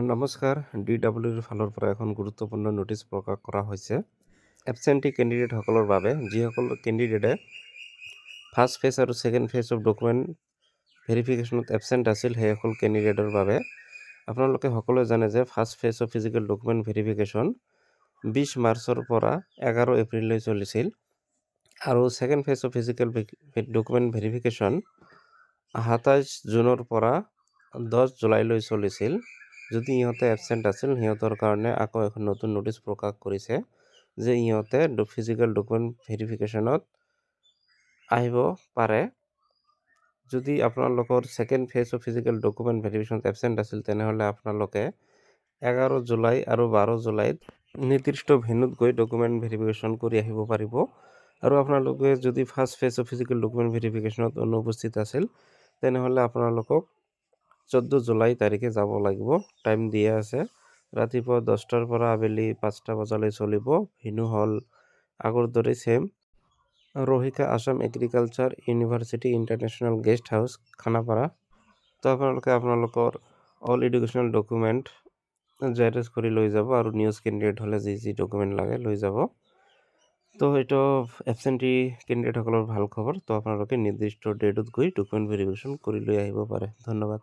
নমস্কাৰ, DWৰ ফালৰ পৰা এখন গুৰুত্বপূৰ্ণ নোটিছ প্ৰকাশ কৰা হৈছে। এবচেণ্টি কেণ্ডিডেটসকলৰ বাবে, যিসকল কেণ্ডিডেটে ফাৰ্ষ্ট ফেজ আৰু ছেকেণ্ড ফেজ অফ ডকুমেণ্ট ভেৰিফিকেশ্যনত এবচেণ্ট আছিল, সেইসকল কেণ্ডিডেটৰ বাবে আপোনালোকে সকলোৱে জানে যে first phase of physical document verification 20 মাৰ্চৰ পৰা 11 এপ্ৰিললৈ চলিছিল আৰু second phase of physical document verification 27 জুনৰ পৰা 10 জুলাইলৈ চলিছিল। যদি ইহঁতে এবচেণ্ট আছিল, সিহঁতৰ কাৰণে আকৌ এখন নতুন নোটিছ প্ৰকাশ কৰিছে যে ইহঁতে ফিজিকেল ডকুমেণ্ট ভেৰিফিকেশ্যনত আহিব পাৰে। যদি আপোনালোকৰ second phase of physical document ভেৰিফিকেশ্যনত এবচেণ্ট আছিল, তেনেহ'লে আপোনালোকে 11 জুলাই আৰু 12 জুলাইত নিৰ্দিষ্ট ভেন্যুত গৈ ডকুমেণ্ট ভেৰিফিকেশ্যন কৰি আহিব পাৰিব। আৰু আপোনালোকে যদি first phase of physical document ভেৰিফিকেশ্যনত অনুপস্থিত আছিল, তেনেহ'লে আপোনালোকক 14 জুলাই তাৰিখে যাব লাগিব। টাইম দিয়া আছে, ৰাতিপুৱা 10টাৰ পৰা আবেলি 5টা বজালৈ চলিব। ভেন্যু হ'ল আগৰ দৰে ছেম, ৰহিকা Assam agriculture university international guest house, Khanapara. তো আপোনালোকে আপোনালোকৰ অল এডুকেশ্যনেল ডকুমেণ্ট জেৰক্স কৰি লৈ যাব আৰু নিউজ কেণ্ডিডেট হ'লে যি ডকুমেণ্ট লাগে লৈ যাব। তো এইটো এবচেণ্টি কেণ্ডিডেটসকলৰ ভাল খবৰ। তো আপোনালোকে নিৰ্দিষ্ট ডেটত গৈ ডকুমেণ্ট ভেৰিফিকেশ্যন কৰি লৈ আহিব পাৰে। ধন্যবাদ।